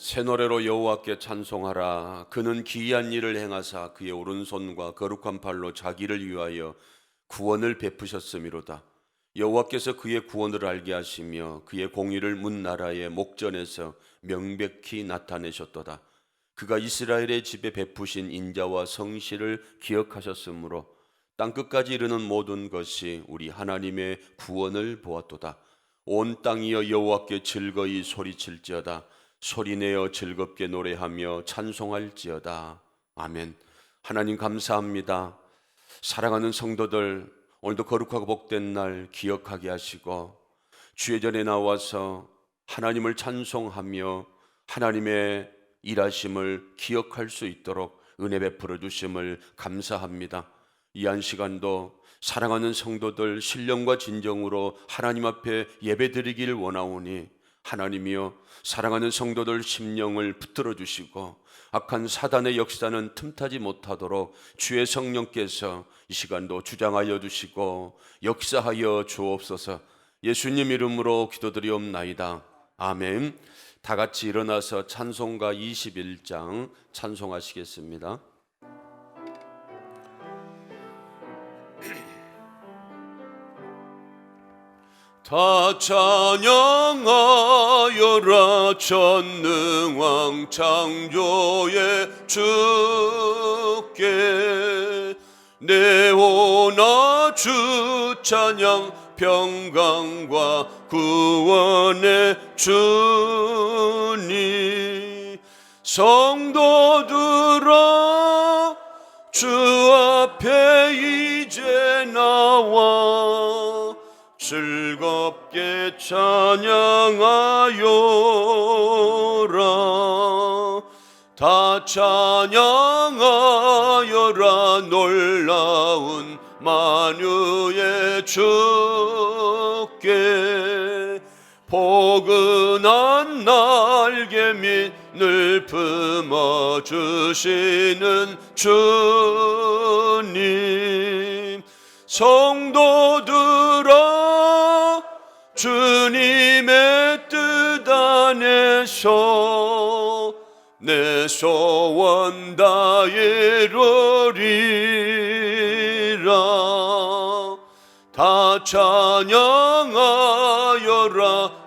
새 노래로 여호와께 찬송하라. 그는 기이한 일을 행하사 그의 오른손과 거룩한 팔로 자기를 위하여 구원을 베푸셨음이로다. 여호와께서 그의 구원을 알게 하시며 그의 공의를 문 나라의 목전에서 명백히 나타내셨도다. 그가 이스라엘의 집에 베푸신 인자와 성실을 기억하셨으므로 땅끝까지 이르는 모든 것이 우리 하나님의 구원을 보았도다. 온 땅이여 여호와께 즐거이 소리칠지어다. 소리내어 즐겁게 노래하며 찬송할지어다. 아멘. 하나님 감사합니다. 사랑하는 성도들, 오늘도 거룩하고 복된 날 기억하게 하시고 주의 전에 나와서 하나님을 찬송하며 하나님의 일하심을 기억할 수 있도록 은혜 베풀어 주심을 감사합니다. 이 한 시간도 사랑하는 성도들 신령과 진정으로 하나님 앞에 예배드리길 원하오니 하나님이여 사랑하는 성도들 심령을 붙들어 주시고 악한 사단의 역사는 틈타지 못하도록 주의 성령께서 이 시간도 주장하여 주시고 역사하여 주옵소서. 예수님 이름으로 기도드리옵나이다. 아멘. 다 같이 일어나서 찬송가 21장 찬송하시겠습니다. 다 찬양하여라. 전능왕 창조의 주께 내오나 주 찬양 평강과 구원의 주님. 성도들아 주 앞에 이제 나와 즐겁게 찬양하여라. 다 찬양하여라. 놀라운 만유의 주께 포근한 날개 밑을 품어주시는 주님. 성도들아 주님의 뜻 안에서 내 소원 다 이루리라. 다 찬양하여라.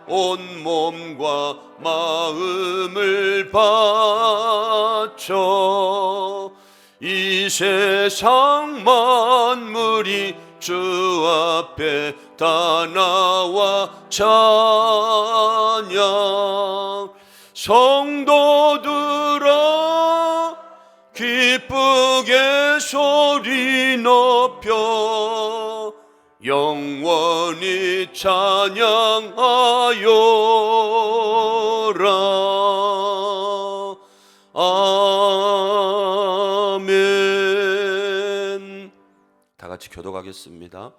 온 몸과 마음을 바쳐 이 세상 만물이 주 앞에 다 나와 찬양. 성도들아 기쁘게 소리 높여 영원히 찬양하여라. 아멘. 다 같이 교독하겠습니다.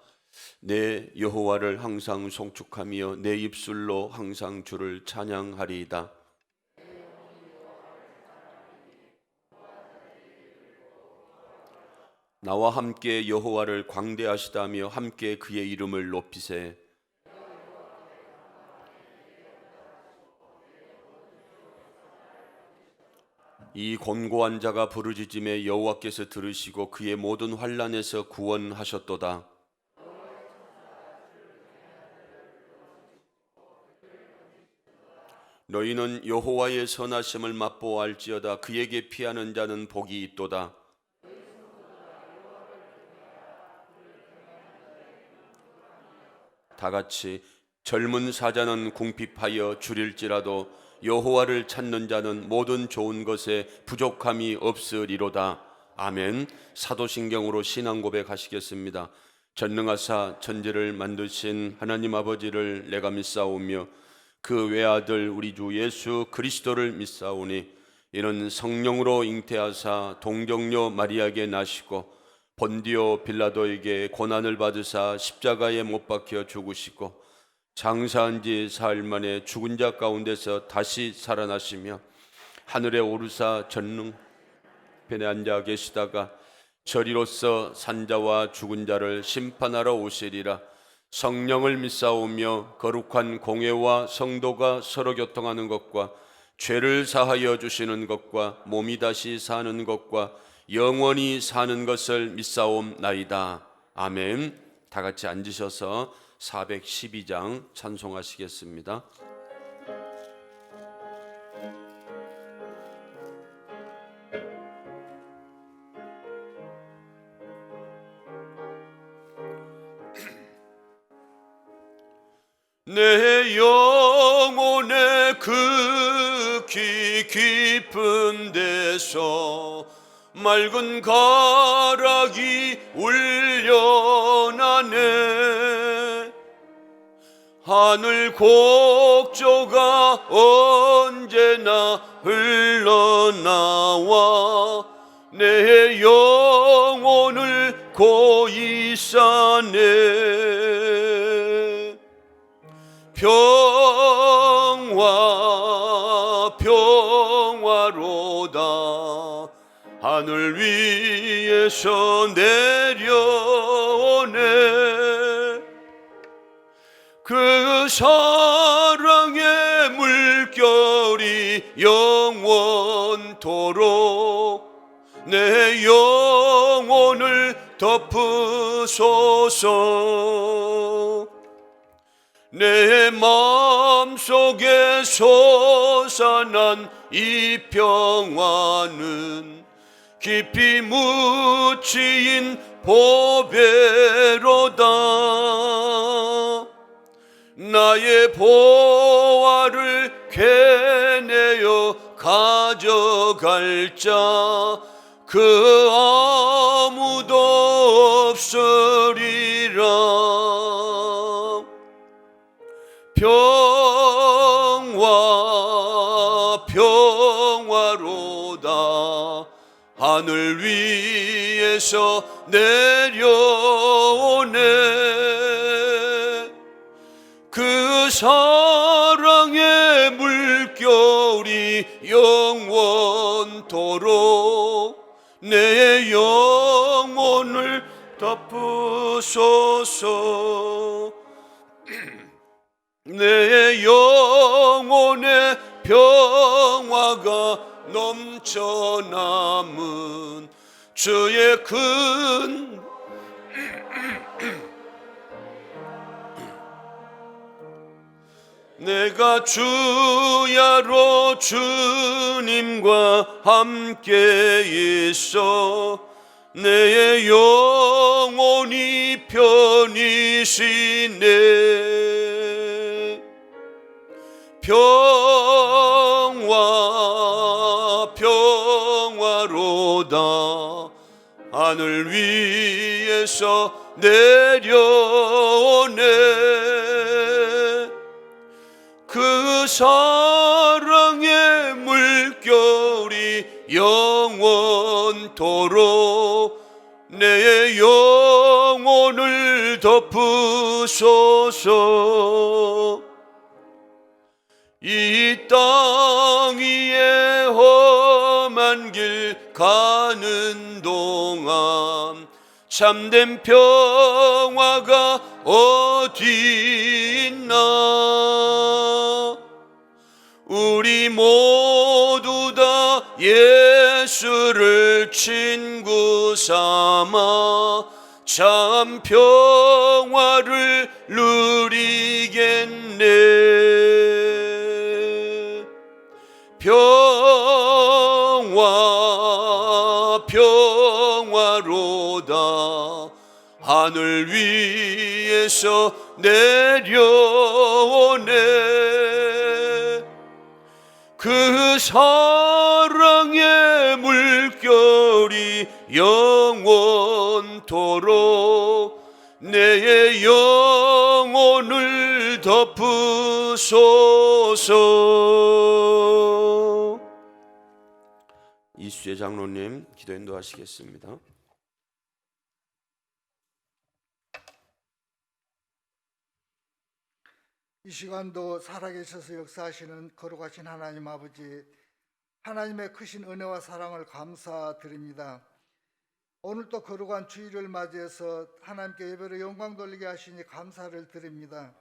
내 여호와를 항상 송축하며 내 입술로 항상 주를 찬양하리이다. 나와 함께 여호와를 광대하시다며 함께 그의 이름을 높이세. 이 곤고한 자가 부르짖음에 여호와께서 들으시고 그의 모든 환난에서 구원하셨도다. 너희는 여호와의 선하심을 맛보아할지어다. 그에게 피하는 자는 복이 있도다. 다 같이 젊은 사자는 궁핍하여 줄일지라도 여호와를 찾는 자는 모든 좋은 것에 부족함이 없으리로다. 아멘. 사도신경으로 신앙 고백하시겠습니다. 전능하사 천지를 만드신 하나님 아버지를 내가 믿사오며 그 외아들 우리 주 예수 그리스도를 믿사오니 이는 성령으로 잉태하사 동정녀 마리아에게 나시고 본디오 빌라도에게 고난을 받으사 십자가에 못 박혀 죽으시고 장사한 지 사흘 만에 죽은 자 가운데서 다시 살아나시며 하늘에 오르사 전능편에 앉아 계시다가 저리로서 산자와 죽은 자를 심판하러 오시리라. 성령을 믿사오며 거룩한 공회와 성도가 서로 교통하는 것과 죄를 사하여 주시는 것과 몸이 다시 사는 것과 영원히 사는 것을 믿사옵나이다. 아멘. 다 같이 앉으셔서 412장 찬송하시겠습니다. 내 영혼의 극히 깊은 데서 맑은 가락이 울려나네. 하늘 곡조가 언제나 흘러나와 내 영혼을 고이 싸네. 평화 평화로다. 하늘 위에서 내려오네. 그 사랑의 물결이 영원토록 내 영혼을 덮으소서. 내 마음속에 솟아난 이 평화는 깊이 묻힌 보배로다. 나의 보화를 캐내어 가져갈 자 그 아무도 없으리라. 평화 평화로다. 하늘 위에서 내려오네. 그 사랑의 물결이 영원토록 내 영혼을 덮으소서. 내 영혼의 평화가 넘쳐남은 주의 큰 내가 주야로 주님과 함께 있어 내 영혼이 편이시네. 평화 평화로다. 하늘 위에서 내려오네. 그 사랑의 물결이 영원토록 내 영혼을 덮으소서. 이 땅 위에 험한 길 가는 동안 참된 평화가 어디 있나. 우리 모두 다 예수를 친구 삼아 참 평화를 누리겠네. 평화 평화로다. 하늘 위에서 내려오네. 그 사랑의 물결이 영원토록 내 영혼을 덮으소서. 이수재 장로님 기도 인도하시겠습니다. 이 시간도 살아계셔서 역사하시는 거룩하신 하나님 아버지, 하나님의 크신 은혜와 사랑을 감사드립니다. 오늘 또 거룩한 주일을 맞이해서 하나님께 예배로 영광 돌리게 하시니 감사를 드립니다.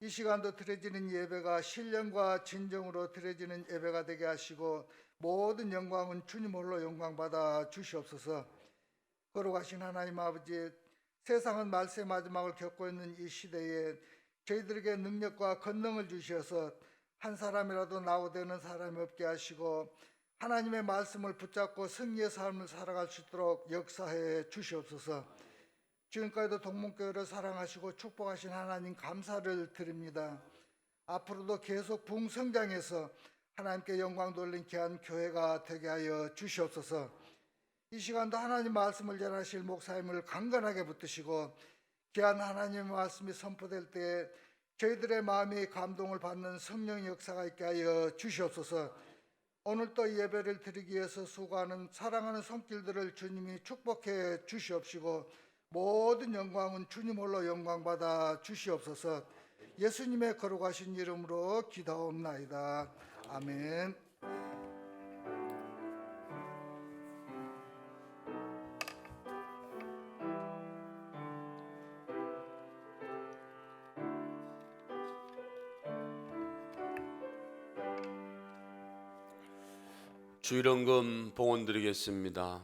이 시간도 드려지는 예배가 신령과 진정으로 드려지는 예배가 되게 하시고 모든 영광은 주님 홀로 영광받아 주시옵소서. 거룩하신 하나님 아버지, 세상은 말세의 마지막을 겪고 있는 이 시대에 저희들에게 능력과 권능을 주셔서 한 사람이라도 나오되는 사람이 없게 하시고 하나님의 말씀을 붙잡고 승리의 삶을 살아갈 수 있도록 역사해 주시옵소서. 지금까지도 동문교회를 사랑하시고 축복하신 하나님 감사를 드립니다. 앞으로도 계속 부흥성장해서 하나님께 영광 돌린 귀한 교회가 되게 하여 주시옵소서. 이 시간도 하나님 말씀을 전하실 목사님을 강건하게 붙드시고 귀한 하나님의 말씀이 선포될 때 저희들의 마음이 감동을 받는 성령의 역사가 있게 하여 주시옵소서. 오늘 또 예배를 드리기 위해서 수고하는 사랑하는 손길들을 주님이 축복해 주시옵시고 모든 영광은 주님 홀로 영광받아 주시옵소서. 예수님의 거룩하신 이름으로 기도하옵나이다. 아멘. 주일원금 봉헌 드리겠습니다.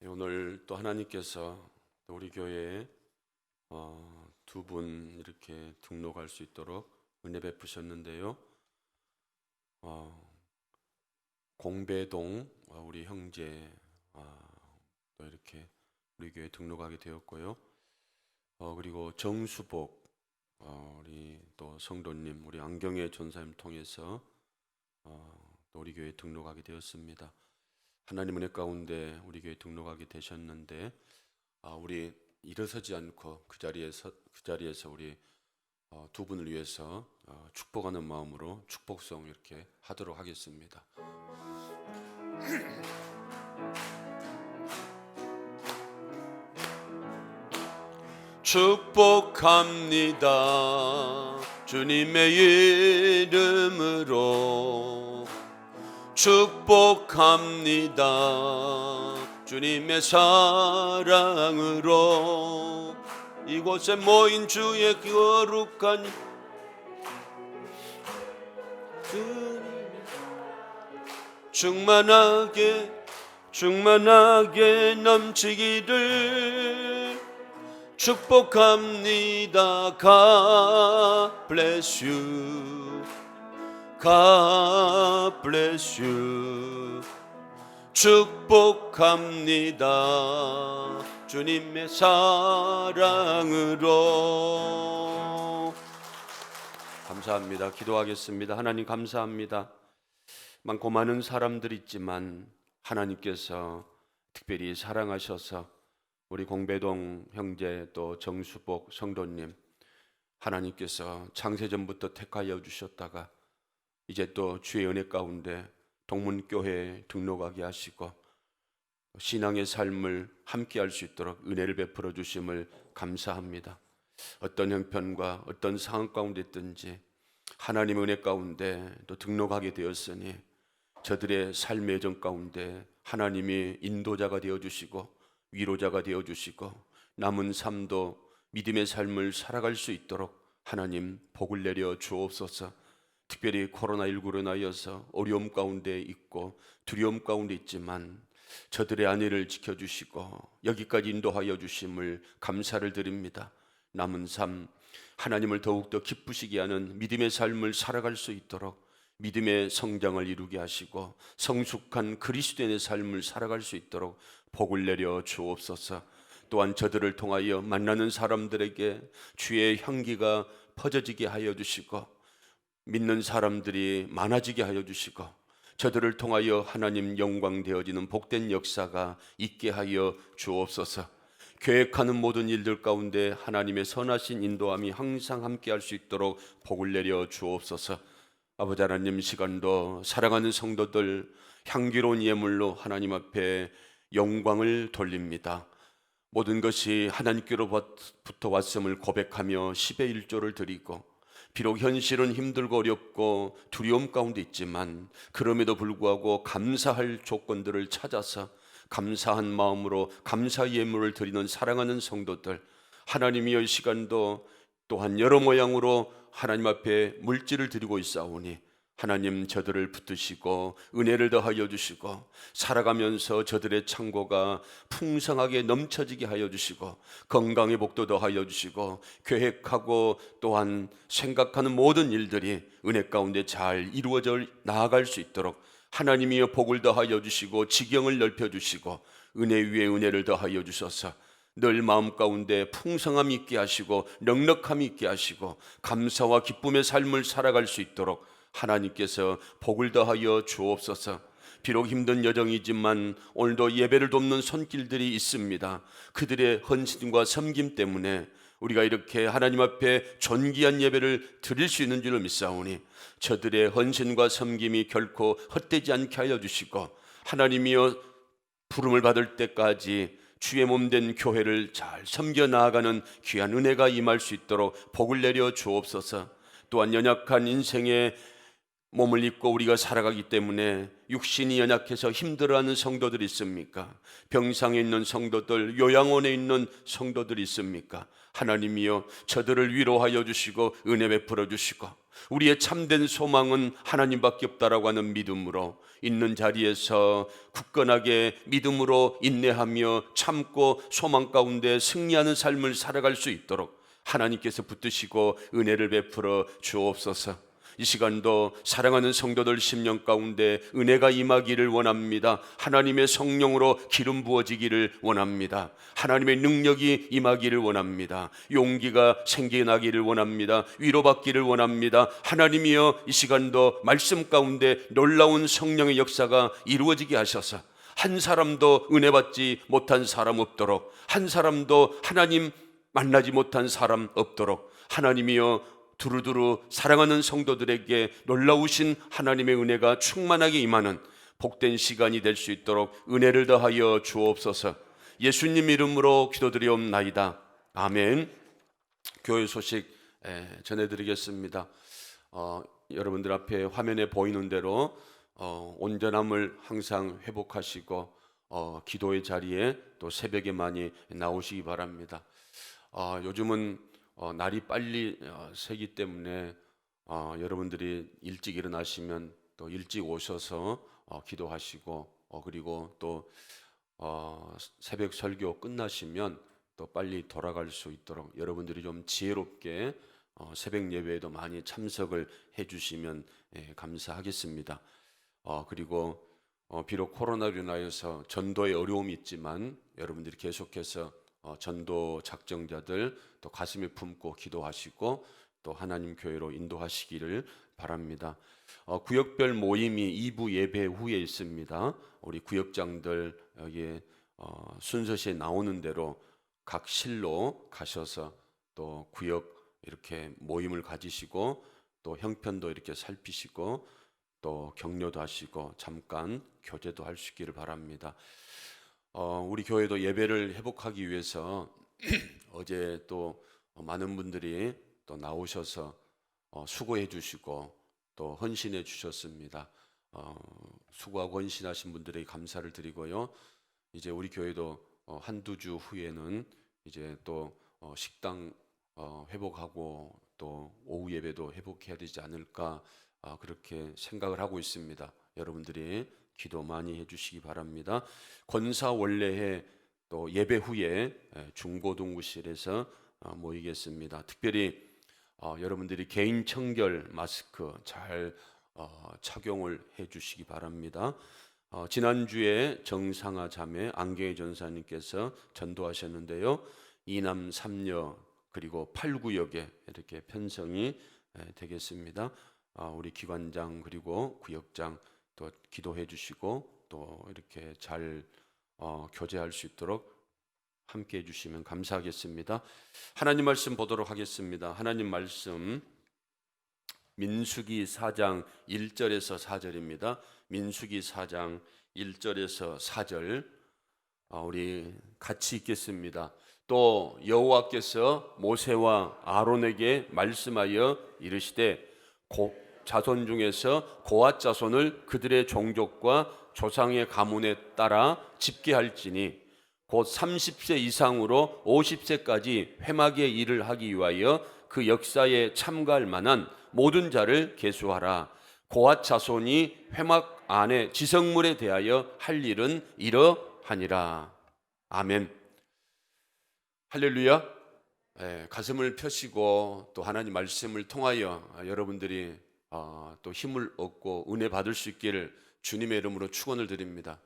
오늘 또 하나님께서 우리 교회에 두 분 이렇게 등록할 수 있도록 은혜 베푸셨는데요. 공배동 우리 형제 또 이렇게 우리 교회에 등록하게 되었고요. 그리고 정수복 우리 또 성도님 우리 안경의 전사님 통해서 또 우리 교회에 등록하게 되었습니다. 하나님 은혜 가운데 우리 교회에 등록하게 되셨는데 우리 일어서지 않고 그 자리에서 우리 두 분을 위해서 축복하는 마음으로 축복송 이렇게 하도록 하겠습니다. 축복합니다. 주님의 이름으로 축복합니다. 주님의 사랑으로 이곳에 모인 주의 거룩한 충만하게 넘치기를 축복합니다. God bless you. God bless you. 축복합니다. 주님의 사랑으로. 감사합니다. 기도하겠습니다. 하나님 감사합니다. 많고 많은 사람들이 있지만 하나님께서 특별히 사랑하셔서 우리 공배동 형제 또 정수복 성도님 하나님께서 창세전부터 택하여 주셨다가 이제 또 주의 은혜 가운데 동문교회에 등록하게 하시고 신앙의 삶을 함께 할 수 있도록 은혜를 베풀어 주심을 감사합니다. 어떤 형편과 어떤 상황 가운데 있든지 하나님의 은혜 가운데 또 등록하게 되었으니 저들의 삶의 여정 가운데 하나님이 인도자가 되어주시고 위로자가 되어주시고 남은 삶도 믿음의 삶을 살아갈 수 있도록 하나님 복을 내려 주옵소서. 특별히 코로나19로 인하여서 어려움 가운데 있고 두려움 가운데 있지만 저들의 안위를 지켜주시고 여기까지 인도하여 주심을 감사를 드립니다. 남은 삶 하나님을 더욱더 기쁘시게 하는 믿음의 삶을 살아갈 수 있도록 믿음의 성장을 이루게 하시고 성숙한 그리스도인의 삶을 살아갈 수 있도록 복을 내려 주옵소서. 또한 저들을 통하여 만나는 사람들에게 주의 향기가 퍼져지게 하여 주시고 믿는 사람들이 많아지게 하여 주시고 저들을 통하여 하나님 영광 되어지는 복된 역사가 있게 하여 주옵소서. 계획하는 모든 일들 가운데 하나님의 선하신 인도함이 항상 함께 할 수 있도록 복을 내려 주옵소서. 아버지 하나님 시간도 사랑하는 성도들 향기로운 예물로 하나님 앞에 영광을 돌립니다. 모든 것이 하나님께로부터 왔음을 고백하며 10의 1조를 드리고, 비록 현실은 힘들고 어렵고 두려움 가운데 있지만 그럼에도 불구하고 감사할 조건들을 찾아서 감사한 마음으로 감사 예물을 드리는 사랑하는 성도들, 하나님이여 이 시간도 또한 여러 모양으로 하나님 앞에 물질을 드리고 있사오니 하나님 저들을 붙드시고 은혜를 더하여 주시고 살아가면서 저들의 창고가 풍성하게 넘쳐지게 하여 주시고 건강의 복도 더하여 주시고 계획하고 또한 생각하는 모든 일들이 은혜 가운데 잘 이루어져 나아갈 수 있도록 하나님이여 복을 더하여 주시고 지경을 넓혀 주시고 은혜 위에 은혜를 더하여 주셔서 늘 마음 가운데 풍성함이 있게 하시고 넉넉함이 있게 하시고 감사와 기쁨의 삶을 살아갈 수 있도록 하나님께서 복을 더하여 주옵소서. 비록 힘든 여정이지만 오늘도 예배를 돕는 손길들이 있습니다. 그들의 헌신과 섬김 때문에 우리가 이렇게 하나님 앞에 존귀한 예배를 드릴 수 있는 줄을 믿사오니 저들의 헌신과 섬김이 결코 헛되지 않게 하여 주시고 하나님이여 부름을 받을 때까지 주의 몸된 교회를 잘 섬겨 나아가는 귀한 은혜가 임할 수 있도록 복을 내려 주옵소서. 또한 연약한 인생에 몸을 입고 우리가 살아가기 때문에 육신이 연약해서 힘들어하는 성도들이 있습니까? 병상에 있는 성도들, 요양원에 있는 성도들이 있습니까? 하나님이여 저들을 위로하여 주시고 은혜 베풀어 주시고 우리의 참된 소망은 하나님밖에 없다라고 하는 믿음으로 있는 자리에서 굳건하게 믿음으로 인내하며 참고 소망 가운데 승리하는 삶을 살아갈 수 있도록 하나님께서 붙드시고 은혜를 베풀어 주옵소서. 이 시간도 사랑하는 성도들 심령 가운데 은혜가 임하기를 원합니다. 하나님의 성령으로 기름 부어지기를 원합니다. 하나님의 능력이 임하기를 원합니다. 용기가 생겨나기를 원합니다. 위로받기를 원합니다. 하나님이여 이 시간도 말씀 가운데 놀라운 성령의 역사가 이루어지게 하셔서 한 사람도 은혜 받지 못한 사람 없도록, 한 사람도 하나님 만나지 못한 사람 없도록 하나님이여 두루두루 사랑하는 성도들에게 놀라우신 하나님의 은혜가 충만하게 임하는 복된 시간이 될 수 있도록 은혜를 더하여 주옵소서. 예수님 이름으로 기도드리옵나이다. 아멘. 교회 소식 전해드리겠습니다. 여러분들 앞에 화면에 보이는 대로 온전함을 항상 회복하시고 기도의 자리에 또 새벽에 많이 나오시기 바랍니다. 요즘은 날이 빨리 새기 때문에 여러분들이 일찍 일어나시면 또 일찍 오셔서 기도하시고 그리고 또 새벽 설교 끝나시면 또 빨리 돌아갈 수 있도록 여러분들이 좀 지혜롭게 새벽 예배에도 많이 참석을 해주시면 감사하겠습니다. 그리고 비록 코로나로 인하여서 전도에 어려움이 있지만 여러분들이 계속해서 전도 작정자들 또 가슴에 품고 기도하시고 또 하나님 교회로 인도하시기를 바랍니다. 구역별 모임이 2부 예배 후에 있습니다. 우리 구역장들 여기에 순서시에 나오는 대로 각 실로 가셔서 또 구역 이렇게 모임을 가지시고 또 형편도 이렇게 살피시고 또 격려도 하시고 잠깐 교제도 할 수 있기를 바랍니다. 우리 교회도 예배를 회복하기 위해서 어제 또 많은 분들이 또 나오셔서 수고해 주시고 또 헌신해 주셨습니다. 수고하고 헌신하신 분들에게 감사를 드리고요. 이제 우리 교회도 한두 주 후에는 이제 또 식당 회복하고 또 오후 예배도 회복해야 되지 않을까 그렇게 생각을 하고 있습니다. 여러분들이 기도 많이 해주시기 바랍니다. 권사 원래회 또 예배 후에 중고등부실에서 모이겠습니다. 특별히 여러분들이 개인 청결 마스크 잘 착용을 해주시기 바랍니다. 지난주에 정상아 자매 안경의 전사님께서 전도하셨는데요. 이남 3녀 그리고 8구역에 이렇게 편성이 되겠습니다. 우리 기관장 그리고 구역장 또 기도해 주시고 또 이렇게 잘 교제할 수 있도록 함께 해주시면 감사하겠습니다. 하나님 말씀 보도록 하겠습니다. 하나님 말씀 민수기 4장 1절에서 4절입니다. 민수기 4장 1절에서 4절 우리 같이 읽겠습니다. 또 여호와께서 모세와 아론에게 말씀하여 이르시되 자손 중에서 고앗 자손을 그들의 종족과 조상의 가문에 따라 집계할지니 곧 30세 이상으로 50세까지 회막의 일을 하기 위하여 그 역사에 참가할 만한 모든 자를 계수하라. 고앗 자손이 회막 안에 지성물에 대하여 할 일은 이러하니라. 아멘. 할렐루야. 가슴을 펴시고 또 하나님 말씀을 통하여 여러분들이 또 힘을 얻고 은혜 받을 수 있기를 주님의 이름으로 축원을 드립니다.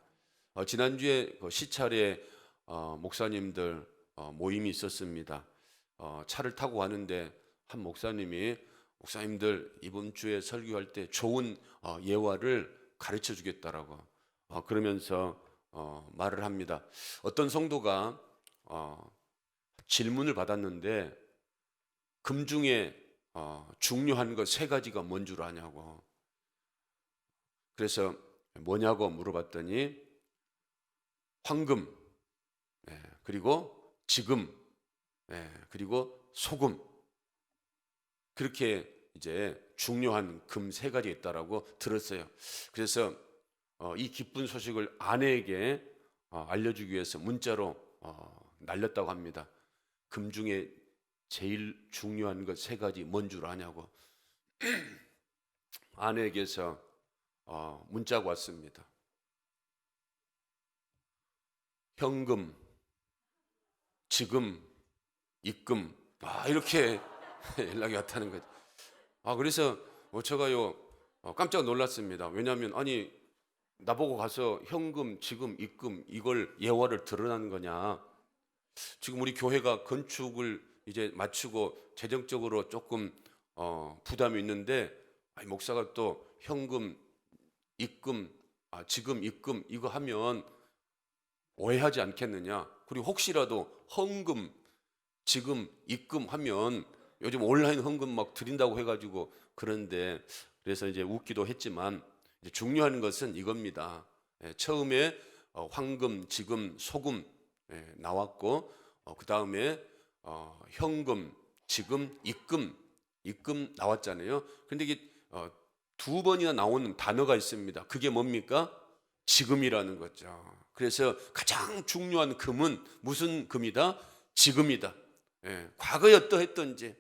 지난주에 시찰에 목사님들 모임이 있었습니다. 차를 타고 가는데 한 목사님들 이번 주에 설교할 때 좋은 예화를 가르쳐 주겠다라고 그러면서 말을 합니다. 어떤 성도가 질문을 받았는데 금 중에 중요한 것 3가지가 뭔 줄 아냐고. 그래서 뭐냐고 물어봤더니 황금, 그리고 지금, 그리고 소금, 그렇게 이제 중요한 금 3가지 있다라고 들었어요. 그래서 이 기쁜 소식을 아내에게 알려주기 위해서 문자로 날렸다고 합니다. 금 중에 제일 중요한 것 3가지 뭔 줄 아냐고. 아내에게서 문자가 왔습니다. 현금, 지금, 입금, 이렇게 연락이 왔다는 거죠. 그래서 제가요 깜짝 놀랐습니다. 왜냐하면 나보고 가서 현금, 지금, 입금 이걸 예화를 드러나는 거냐. 지금 우리 교회가 건축을 이제 마치고 재정적으로 조금 부담이 있는데 목사가 또 현금, 입금, 지금, 입금 이거 하면 오해하지 않겠느냐. 그리고 혹시라도 헌금, 지금, 입금 하면 요즘 온라인 헌금 막 드린다고 해가지고 그런데 그래서 이제 웃기도 했지만 이제 중요한 것은 이겁니다. 처음에 황금, 지금, 소금 나왔고 그 다음에 현금, 지금, 입금 나왔잖아요. 그런데 이게 2번이나 나오는 단어가 있습니다. 그게 뭡니까? 지금이라는 거죠. 그래서 가장 중요한 금은 무슨 금이다? 지금이다. 과거에 어떠했던지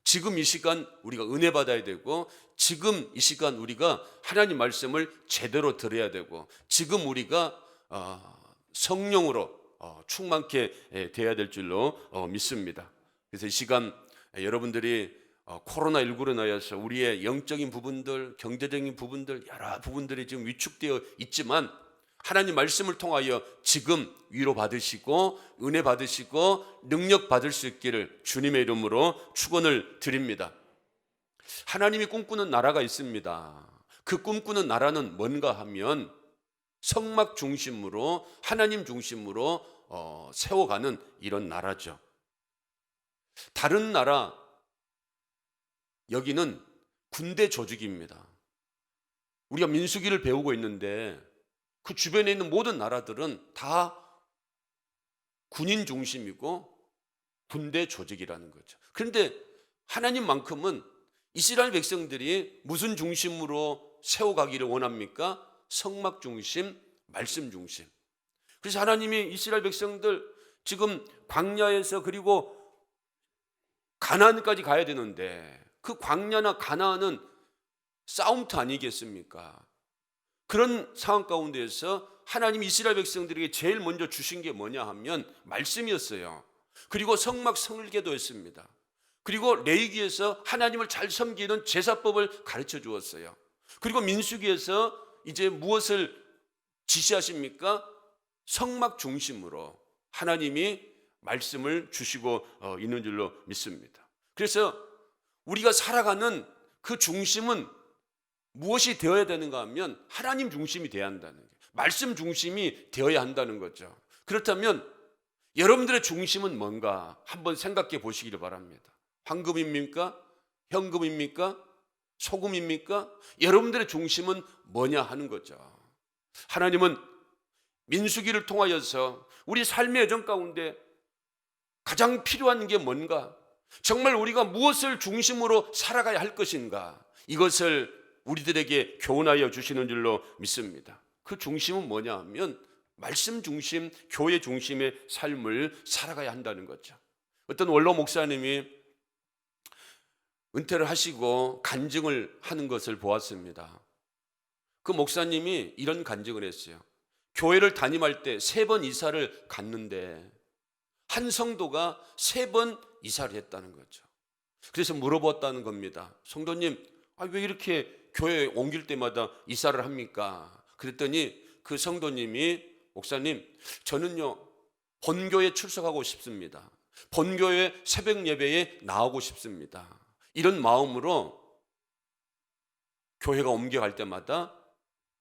지금 이 시간 우리가 은혜 받아야 되고 지금 이 시간 우리가 하나님 말씀을 제대로 들어야 되고 지금 우리가 성령으로 충만케 돼야 될 줄로 믿습니다. 그래서 이 시간 여러분들이 코로나19로 인하여서 우리의 영적인 부분들, 경제적인 부분들 여러 부분들이 지금 위축되어 있지만 하나님 말씀을 통하여 지금 위로 받으시고 은혜 받으시고 능력 받을 수 있기를 주님의 이름으로 축원을 드립니다. 하나님이 꿈꾸는 나라가 있습니다. 그 꿈꾸는 나라는 뭔가 하면 성막 중심으로 하나님 중심으로 세워가는 이런 나라죠. 다른 나라 여기는 군대 조직입니다. 우리가 민수기를 배우고 있는데 그 주변에 있는 모든 나라들은 다 군인 중심이고 군대 조직이라는 거죠. 그런데 하나님만큼은 이스라엘 백성들이 무슨 중심으로 세워가기를 원합니까? 성막 중심, 말씀 중심. 그래서 하나님이 이스라엘 백성들 지금 광야에서 그리고 가나안까지 가야 되는데 그 광야나 가나안은 싸움터 아니겠습니까? 그런 상황 가운데에서 하나님이 이스라엘 백성들에게 제일 먼저 주신 게 뭐냐 하면 말씀이었어요. 그리고 성막 성일계도 했습니다. 그리고 레위기에서 하나님을 잘 섬기는 제사법을 가르쳐 주었어요. 그리고 민수기에서 이제 무엇을 지시하십니까? 성막 중심으로 하나님이 말씀을 주시고 있는 줄로 믿습니다. 그래서 우리가 살아가는 그 중심은 무엇이 되어야 되는가 하면 하나님 중심이 되어야 한다는 거예요. 말씀 중심이 되어야 한다는 거죠. 그렇다면 여러분들의 중심은 뭔가 한번 생각해 보시기를 바랍니다. 황금입니까? 현금입니까? 소금입니까? 여러분들의 중심은 뭐냐 하는 거죠. 하나님은 민수기를 통하여서 우리 삶의 여정 가운데 가장 필요한 게 뭔가? 정말 우리가 무엇을 중심으로 살아가야 할 것인가? 이것을 우리들에게 교훈하여 주시는 줄로 믿습니다. 그 중심은 뭐냐 하면 말씀 중심, 교회 중심의 삶을 살아가야 한다는 거죠. 어떤 원로 목사님이 은퇴를 하시고 간증을 하는 것을 보았습니다. 그 목사님이 이런 간증을 했어요. 교회를 담임할 때 3번 이사를 갔는데 한 성도가 3번 이사를 했다는 거죠. 그래서 물어봤다는 겁니다. 성도님, 왜 이렇게 교회 옮길 때마다 이사를 합니까? 그랬더니 그 성도님이, 목사님, 저는요 본교에 출석하고 싶습니다. 본교회 새벽 예배에 나오고 싶습니다. 이런 마음으로 교회가 옮겨갈 때마다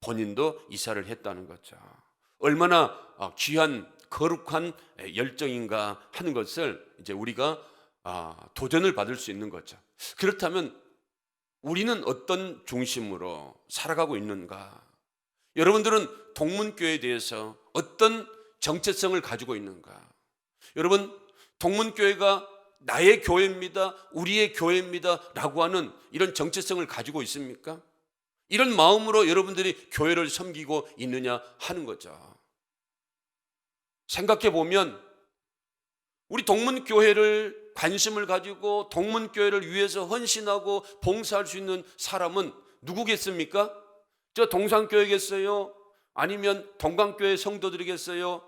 본인도 이사를 했다는 거죠. 얼마나 귀한 거룩한 열정인가 하는 것을 이제 우리가 도전을 받을 수 있는 거죠. 그렇다면 우리는 어떤 중심으로 살아가고 있는가? 여러분들은 동문교회에 대해서 어떤 정체성을 가지고 있는가? 여러분, 동문교회가 나의 교회입니다, 우리의 교회입니다 라고 하는 이런 정체성을 가지고 있습니까? 이런 마음으로 여러분들이 교회를 섬기고 있느냐 하는 거죠. 생각해 보면 우리 동문교회를 관심을 가지고 동문교회를 위해서 헌신하고 봉사할 수 있는 사람은 누구겠습니까? 저 동산교회겠어요? 아니면 동강교회 성도들이겠어요?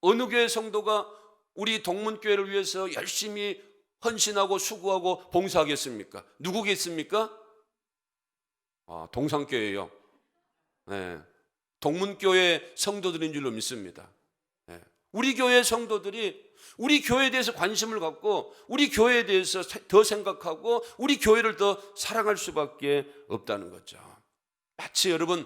어느 교회 성도가 우리 동문교회를 위해서 열심히 헌신하고 수고하고 봉사하겠습니까? 누구겠습니까? 동산교회요. 네. 동문교회 성도들인 줄로 믿습니다. 네. 우리 교회 성도들이 우리 교회에 대해서 관심을 갖고 우리 교회에 대해서 더 생각하고 우리 교회를 더 사랑할 수밖에 없다는 거죠. 마치 여러분,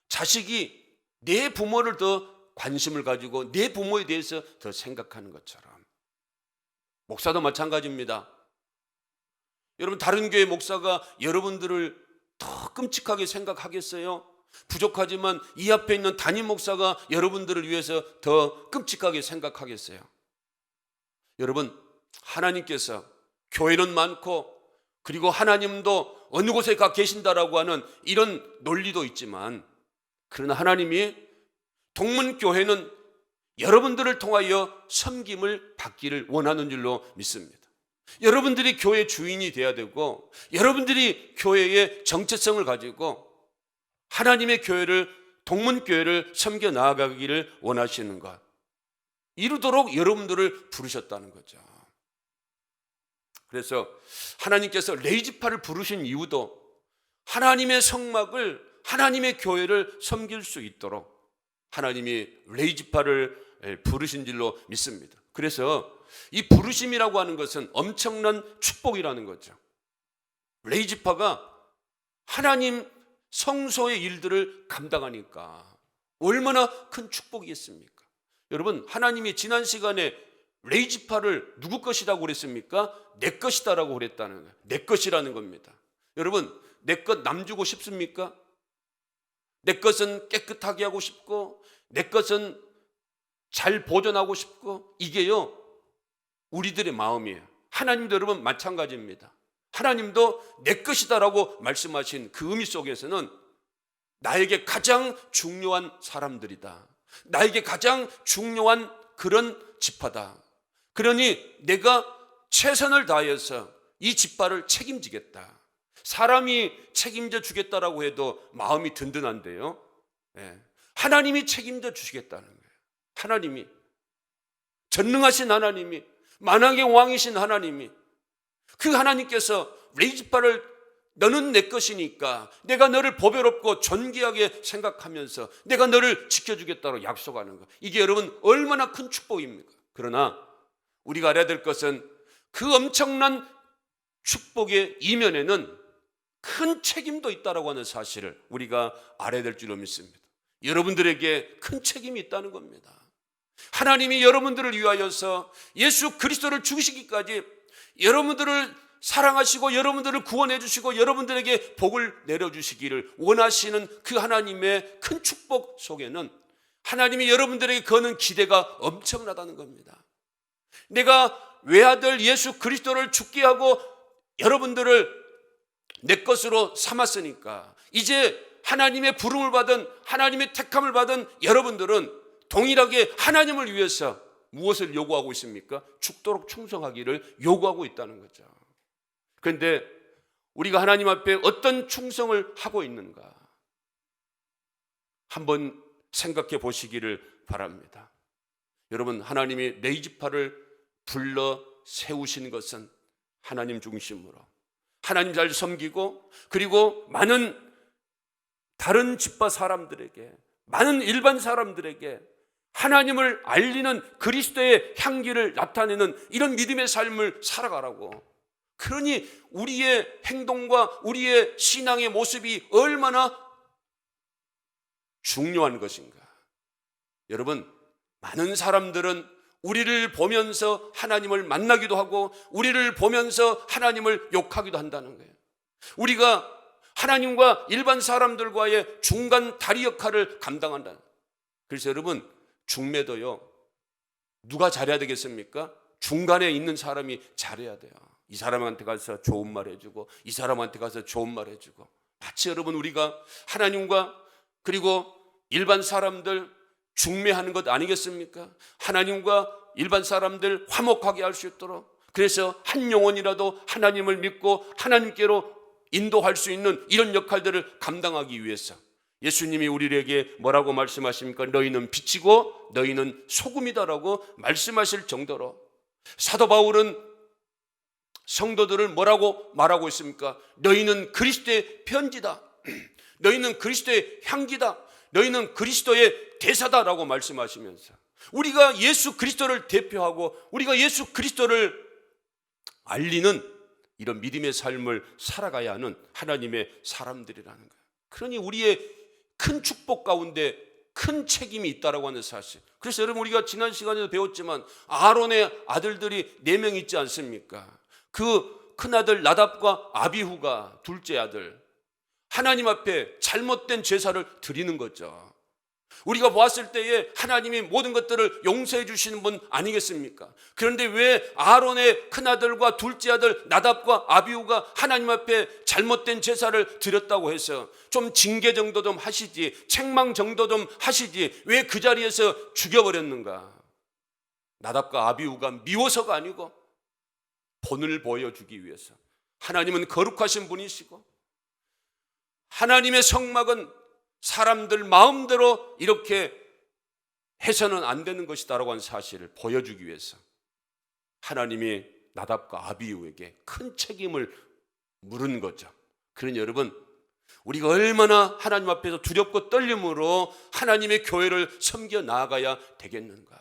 자식이 내 부모를 더 관심을 가지고 내 부모에 대해서 더 생각하는 것처럼 목사도 마찬가지입니다. 여러분, 다른 교회 목사가 여러분들을 더 끔찍하게 생각하겠어요? 부족하지만 이 앞에 있는 담임 목사가 여러분들을 위해서 더 끔찍하게 생각하겠어요? 여러분, 하나님께서 교회는 많고 그리고 하나님도 어느 곳에 가 계신다라고 하는 이런 논리도 있지만, 그러나 하나님이 동문교회는 여러분들을 통하여 섬김을 받기를 원하는 줄로 믿습니다. 여러분들이 교회 주인이 되어야 되고 여러분들이 교회의 정체성을 가지고 하나님의 교회를, 동문교회를 섬겨 나아가기를 원하시는 것, 이루도록 여러분들을 부르셨다는 거죠. 그래서 하나님께서 레이지파를 부르신 이유도 하나님의 성막을, 하나님의 교회를 섬길 수 있도록 하나님이 레이지파를 부르신 줄로 믿습니다. 그래서 이 부르심이라고 하는 것은 엄청난 축복이라는 거죠. 레이지파가 하나님 성소의 일들을 감당하니까 얼마나 큰 축복이겠습니까? 여러분, 하나님이 지난 시간에 레이지파를 누구 것이라고 그랬습니까? 내 것이다라고 그랬다는 거예요. 내 것이라는 겁니다. 여러분, 내 것 남 주고 싶습니까? 내 것은 깨끗하게 하고 싶고 내 것은 잘 보존하고 싶고, 이게요 우리들의 마음이에요. 하나님도 여러분 마찬가지입니다. 하나님도 내 것이다라고 말씀하신 그 의미 속에서는 나에게 가장 중요한 사람들이다, 나에게 가장 중요한 그런 지파다. 그러니 내가 최선을 다해서 이 지파를 책임지겠다. 사람이 책임져 주겠다라고 해도 마음이 든든한데요, 하나님이 책임져 주시겠다는 거예요. 하나님이, 전능하신 하나님이, 만왕의 왕이신 하나님이, 그 하나님께서 레이지파를 너는 내 것이니까 내가 너를 보배롭고 존귀하게 생각하면서 내가 너를 지켜주겠다고 약속하는 것, 이게 여러분 얼마나 큰 축복입니까? 그러나 우리가 알아야 될 것은 그 엄청난 축복의 이면에는 큰 책임도 있다라고 하는 사실을 우리가 알아야 될 줄로 믿습니다. 여러분들에게 큰 책임이 있다는 겁니다. 하나님이 여러분들을 위하여서 예수 그리스도를 죽이시기까지 여러분들을 사랑하시고 여러분들을 구원해 주시고 여러분들에게 복을 내려주시기를 원하시는 그 하나님의 큰 축복 속에는 하나님이 여러분들에게 거는 기대가 엄청나다는 겁니다. 내가 외아들 예수 그리스도를 죽게 하고 여러분들을 내 것으로 삼았으니까 이제 하나님의 부름을 받은, 하나님의 택함을 받은 여러분들은 동일하게 하나님을 위해서 무엇을 요구하고 있습니까? 죽도록 충성하기를 요구하고 있다는 거죠. 그런데 우리가 하나님 앞에 어떤 충성을 하고 있는가 한번 생각해 보시기를 바랍니다. 여러분, 하나님이 레위지파를 불러 세우신 것은 하나님 중심으로 하나님 잘 섬기고, 그리고 많은 다른 집파 사람들에게, 많은 일반 사람들에게 하나님을 알리는 그리스도의 향기를 나타내는 이런 믿음의 삶을 살아가라고. 그러니 우리의 행동과 우리의 신앙의 모습이 얼마나 중요한 것인가. 여러분, 많은 사람들은 우리를 보면서 하나님을 만나기도 하고 우리를 보면서 하나님을 욕하기도 한다는 거예요. 우리가 하나님과 일반 사람들과의 중간 다리 역할을 감당한다. 그래서 여러분, 중매도요, 누가 잘해야 되겠습니까? 중간에 있는 사람이 잘해야 돼요. 이 사람한테 가서 좋은 말 해주고 이 사람한테 가서 좋은 말 해주고. 마치 여러분, 우리가 하나님과 그리고 일반 사람들 중매하는 것 아니겠습니까? 하나님과 일반 사람들 화목하게 할 수 있도록, 그래서 한 영혼이라도 하나님을 믿고 하나님께로 인도할 수 있는 이런 역할들을 감당하기 위해서 예수님이 우리에게 뭐라고 말씀하십니까? 너희는 빛이고 너희는 소금이다라고 말씀하실 정도로 사도 바울은 성도들을 뭐라고 말하고 있습니까? 너희는 그리스도의 편지다, 너희는 그리스도의 향기다, 너희는 그리스도의 대사다라고 말씀하시면서 우리가 예수 그리스도를 대표하고 우리가 예수 그리스도를 알리는 이런 믿음의 삶을 살아가야 하는 하나님의 사람들이라는 거예요. 그러니 우리의 큰 축복 가운데 큰 책임이 있다라고 하는 사실. 그래서 여러분, 우리가 지난 시간에도 배웠지만 아론의 아들들이 4명 있지 않습니까? 그 큰아들 나답과 아비후가 둘째 아들, 하나님 앞에 잘못된 제사를 드리는 거죠. 우리가 보았을 때에 하나님이 모든 것들을 용서해 주시는 분 아니겠습니까? 그런데 왜 아론의 큰아들과 둘째 아들 나답과 아비후가 하나님 앞에 잘못된 제사를 드렸다고 해서 좀 징계 정도 좀 하시지, 책망 정도 좀 하시지, 왜 그 자리에서 죽여버렸는가? 나답과 아비후가 미워서가 아니고 본을 보여주기 위해서. 하나님은 거룩하신 분이시고 하나님의 성막은 사람들 마음대로 이렇게 해서는 안 되는 것이다라고 하는 사실을 보여주기 위해서 하나님이 나답과 아비후에게 큰 책임을 물은 거죠. 그러니 여러분, 우리가 얼마나 하나님 앞에서 두렵고 떨림으로 하나님의 교회를 섬겨 나아가야 되겠는가.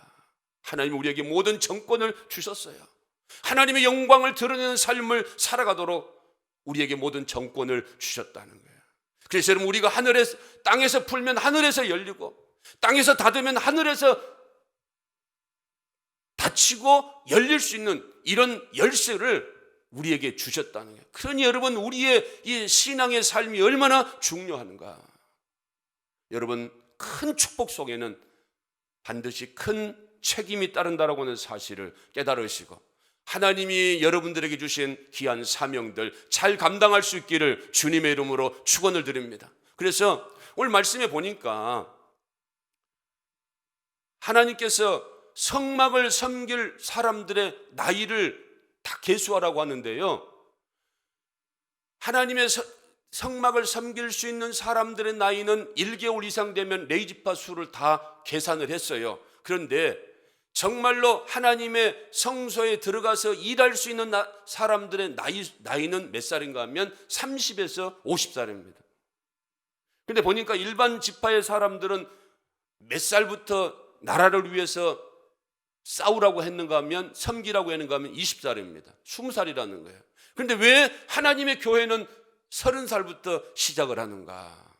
하나님이 우리에게 모든 정권을 주셨어요. 하나님의 영광을 드러내는 삶을 살아가도록 우리에게 모든 정권을 주셨다는 거예요. 그래서 여러분, 우리가 땅에서 풀면 하늘에서 열리고 땅에서 닫으면 하늘에서 닫히고 열릴 수 있는 이런 열쇠를 우리에게 주셨다는 거예요. 그러니 여러분, 우리의 이 신앙의 삶이 얼마나 중요한가. 여러분, 큰 축복 속에는 반드시 큰 책임이 따른다라고 하는 사실을 깨달으시고 하나님이 여러분들에게 주신 귀한 사명들 잘 감당할 수 있기를 주님의 이름으로 축원을 드립니다. 그래서 오늘 말씀에 보니까 하나님께서 성막을 섬길 사람들의 나이를 다 계수하라고 하는데요, 하나님의 성막을 섬길 수 있는 사람들의 나이는 1개월 이상 되면 레위지파 수를 다 계산을 했어요. 그런데 정말로 하나님의 성소에 들어가서 일할 수 있는 사람들의 나이는 몇 살인가 하면 30에서 50살입니다. 근데 보니까 일반 지파의 사람들은 몇 살부터 나라를 위해서 싸우라고 했는가 하면, 섬기라고 했는가 하면 20살입니다. 20살이라는 거예요. 그런데 왜 하나님의 교회는 30살부터 시작을 하는가?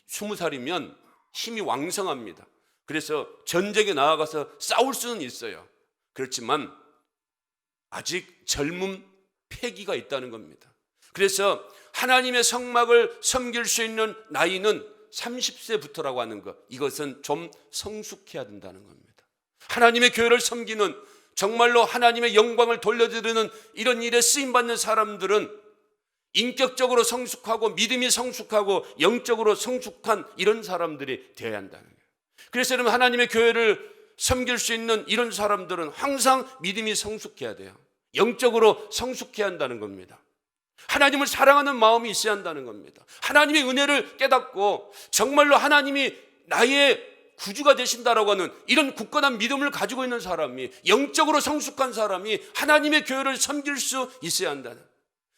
20살이면 힘이 왕성합니다. 그래서 전쟁에 나아가서 싸울 수는 있어요. 그렇지만 아직 젊음, 패기가 있다는 겁니다. 그래서 하나님의 성막을 섬길 수 있는 나이는 30세부터라고 하는 것, 이것은 좀 성숙해야 된다는 겁니다. 하나님의 교회를 섬기는, 정말로 하나님의 영광을 돌려드리는 이런 일에 쓰임받는 사람들은 인격적으로 성숙하고 믿음이 성숙하고 영적으로 성숙한 이런 사람들이 되어야 한다는 거예요. 그래서 여러분, 하나님의 교회를 섬길 수 있는 이런 사람들은 항상 믿음이 성숙해야 돼요. 영적으로 성숙해야 한다는 겁니다. 하나님을 사랑하는 마음이 있어야 한다는 겁니다. 하나님의 은혜를 깨닫고 정말로 하나님이 나의 구주가 되신다라고 하는 이런 굳건한 믿음을 가지고 있는 사람이, 영적으로 성숙한 사람이 하나님의 교회를 섬길 수 있어야 한다는,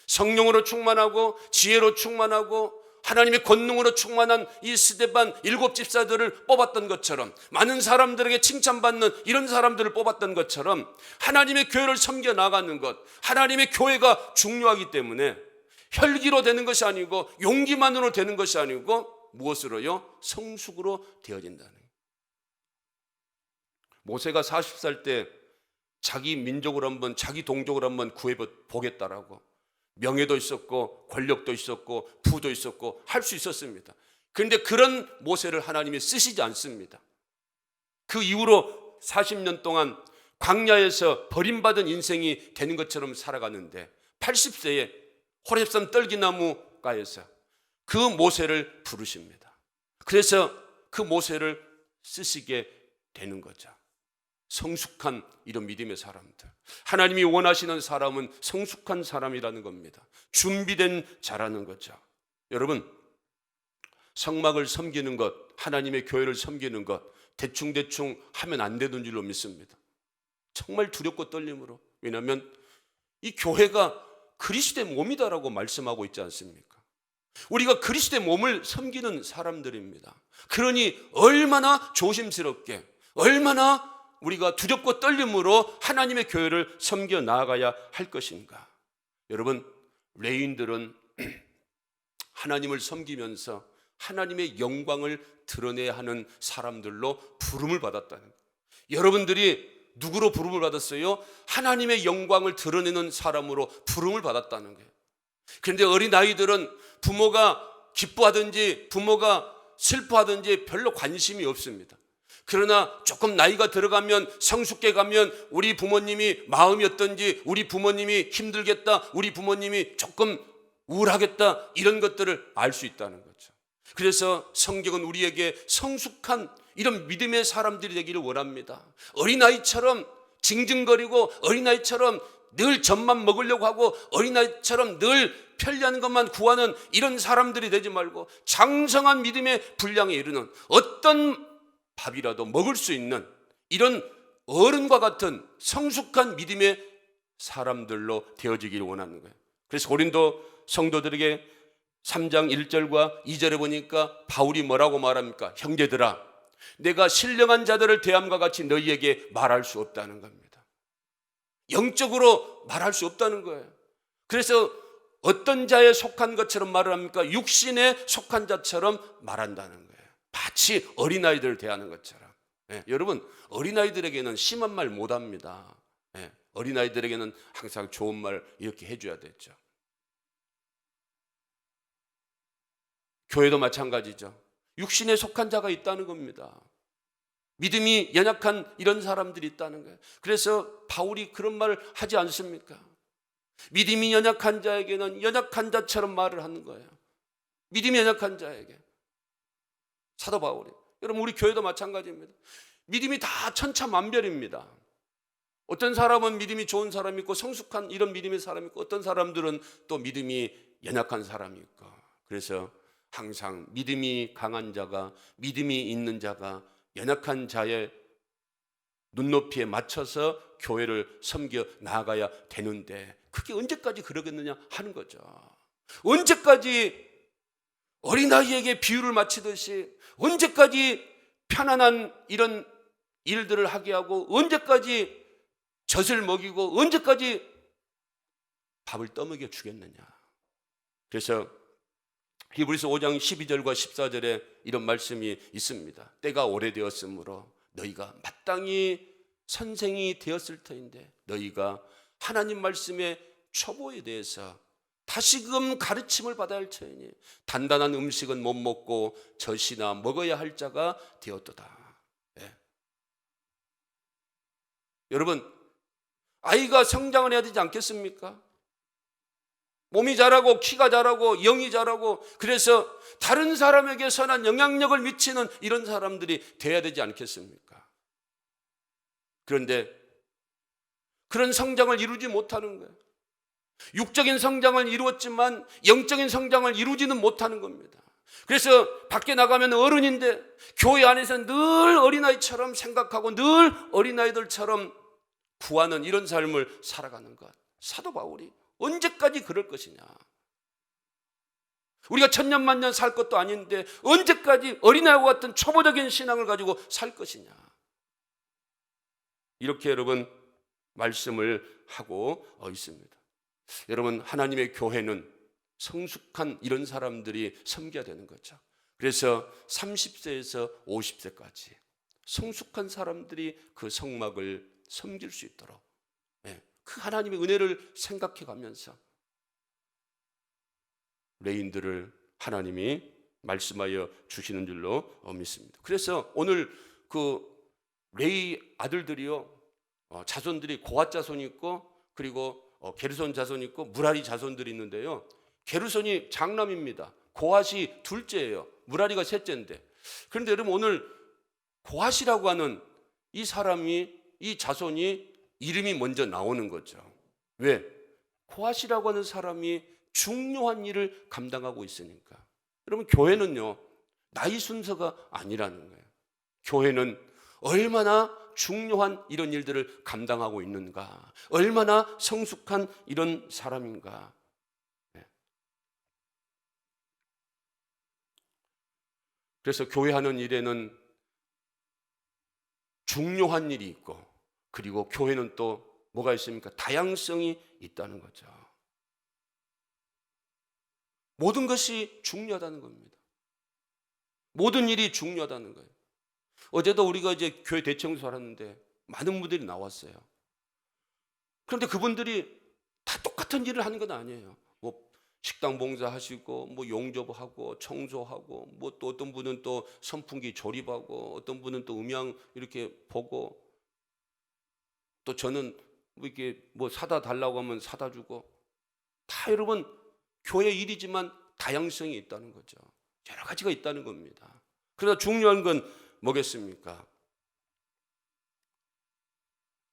성령으로 충만하고 지혜로 충만하고 하나님의 권능으로 충만한 이 스데반 7 집사들을 뽑았던 것처럼, 많은 사람들에게 칭찬받는 이런 사람들을 뽑았던 것처럼 하나님의 교회를 섬겨 나가는 것, 하나님의 교회가 중요하기 때문에 혈기로 되는 것이 아니고 용기만으로 되는 것이 아니고 무엇으로요? 성숙으로 되어진다는 거예요. 모세가 40살 때 자기 민족을 한번, 자기 동족을 한번 구해보겠다라고, 명예도 있었고 권력도 있었고 부도 있었고 할 수 있었습니다. 그런데 그런 모세를 하나님이 쓰시지 않습니다. 그 이후로 40년 동안 광야에서 버림받은 인생이 되는 것처럼 살아가는데 80세에 호렙산 떨기나무가에서 그 모세를 부르십니다. 그래서 그 모세를 쓰시게 되는 거죠. 성숙한 이런 믿음의 사람들, 하나님이 원하시는 사람은 성숙한 사람이라는 겁니다. 준비된 자라는 거죠. 여러분, 성막을 섬기는 것, 하나님의 교회를 섬기는 것 대충대충 하면 안 되는 줄로 믿습니다. 정말 두렵고 떨림으로. 왜냐하면 이 교회가 그리스도의 몸이다라고 말씀하고 있지 않습니까? 우리가 그리스도의 몸을 섬기는 사람들입니다. 그러니 얼마나 조심스럽게, 얼마나 우리가 두렵고 떨림으로 하나님의 교회를 섬겨 나아가야 할 것인가. 여러분, 레위인들은 하나님을 섬기면서 하나님의 영광을 드러내야 하는 사람들로 부름을 받았다는 거예요. 여러분들이 누구로 부름을 받았어요? 하나님의 영광을 드러내는 사람으로 부름을 받았다는 거예요. 그런데 어린아이들은 부모가 기뻐하든지 부모가 슬퍼하든지 별로 관심이 없습니다. 그러나 조금 나이가 들어가면, 성숙해 가면 우리 부모님이 마음이 어떤지, 우리 부모님이 힘들겠다, 우리 부모님이 조금 우울하겠다, 이런 것들을 알 수 있다는 거죠. 그래서 성경은 우리에게 성숙한 이런 믿음의 사람들이 되기를 원합니다. 어린아이처럼 징징거리고 어린아이처럼 늘 젖만 먹으려고 하고 어린아이처럼 늘 편리한 것만 구하는 이런 사람들이 되지 말고 장성한 믿음의 분량에 이르는, 어떤 밥이라도 먹을 수 있는 이런 어른과 같은 성숙한 믿음의 사람들로 되어지기를 원하는 거예요. 그래서 고린도 성도들에게 3장 1절과 2절에 보니까 바울이 뭐라고 말합니까? 형제들아, 내가 신령한 자들을 대함과 같이 너희에게 말할 수 없다는 겁니다. 영적으로 말할 수 없다는 거예요. 그래서 어떤 자에 속한 것처럼 말을 합니까? 육신에 속한 자처럼 말한다는 거예요. 마치 어린아이들을 대하는 것처럼. 여러분, 어린아이들에게는 심한 말 못합니다. 어린아이들에게는 항상 좋은 말 이렇게 해줘야 되죠. 교회도 마찬가지죠. 육신에 속한 자가 있다는 겁니다. 믿음이 연약한 이런 사람들이 있다는 거예요. 그래서 바울이 그런 말을 하지 않습니까? 믿음이 연약한 자에게는 연약한 자처럼 말을 하는 거예요. 믿음이 연약한 자에게. 사도 바울이. 여러분, 우리 교회도 마찬가지입니다. 믿음이 다 천차만별입니다. 어떤 사람은 믿음이 좋은 사람이 있고 성숙한 이런 믿음의 사람이 있고, 어떤 사람들은 또 믿음이 연약한 사람이 있고. 그래서 항상 믿음이 강한 자가, 믿음이 있는 자가 연약한 자의 눈높이에 맞춰서 교회를 섬겨 나아가야 되는데, 그게 언제까지 그러겠느냐 하는 거죠. 언제까지 어린아이에게 비유를 맞추듯이, 언제까지 편안한 이런 일들을 하게 하고, 언제까지 젖을 먹이고, 언제까지 밥을 떠먹여 주겠느냐. 그래서 히브리서 5장 12절과 14절에 이런 말씀이 있습니다. 때가 오래되었으므로 너희가 마땅히 선생이 되었을 터인데 너희가 하나님 말씀에 초보에 대해서 다시금 가르침을 받아야 할 처이니 단단한 음식은 못 먹고 젖이나 먹어야 할 자가 되었도다. 예. 여러분, 아이가 성장을 해야 되지 않겠습니까? 몸이 자라고 키가 자라고 영이 자라고, 그래서 다른 사람에게 선한 영향력을 미치는 이런 사람들이 돼야 되지 않겠습니까? 그런데 그런 성장을 이루지 못하는 거예요. 육적인 성장을 이루었지만 영적인 성장을 이루지는 못하는 겁니다. 그래서 밖에 나가면 어른인데 교회 안에서 늘 어린아이처럼 생각하고 늘 어린아이들처럼 구하는 이런 삶을 살아가는 것. 사도 바울이 언제까지 그럴 것이냐? 우리가 천년만년 살 것도 아닌데 언제까지 어린아이와 같은 초보적인 신앙을 가지고 살 것이냐? 이렇게 여러분 말씀을 하고 있습니다. 여러분, 하나님의 교회는 성숙한 이런 사람들이 섬겨야 되는 거죠. 그래서 30세에서 50세까지 성숙한 사람들이 그 성막을 섬길 수 있도록, 그 하나님의 은혜를 생각해 가면서 레인들을 하나님이 말씀하여 주시는 줄로 믿습니다. 그래서 오늘 그 레이 아들들이요, 자손들이 고핫 자손이 있고 그리고 게르손 자손이 있고 무라리 자손들이 있는데요, 게르손이 장남입니다. 고핫이 둘째예요. 무라리가 셋째인데, 그런데 여러분 오늘 고핫이라고 하는 이 사람이, 이 자손이 이름이 먼저 나오는 거죠. 왜? 고핫이라고 하는 사람이 중요한 일을 감당하고 있으니까. 여러분, 교회는요 나이 순서가 아니라는 거예요. 교회는 얼마나 중요한 이런 일들을 감당하고 있는가, 얼마나 성숙한 이런 사람인가. 그래서 교회하는 일에는 중요한 일이 있고, 그리고 교회는 또 뭐가 있습니까? 다양성이 있다는 거죠. 모든 것이 중요하다는 겁니다. 모든 일이 중요하다는 거예요. 어제도 우리가 이제 교회 대청소 하는데 많은 분들이 나왔어요. 그런데 그분들이 다 똑같은 일을 하는 건 아니에요. 뭐 식당 봉사하시고, 뭐 용접하고, 청소하고, 뭐 또 어떤 분은 또 선풍기 조립하고, 어떤 분은 또 음향 이렇게 보고, 또 저는 뭐 이렇게 뭐 사다 달라고 하면 사다 주고, 다 여러분 교회 일이지만 다양성이 있다는 거죠. 여러 가지가 있다는 겁니다. 그러나 중요한 건 뭐겠습니까?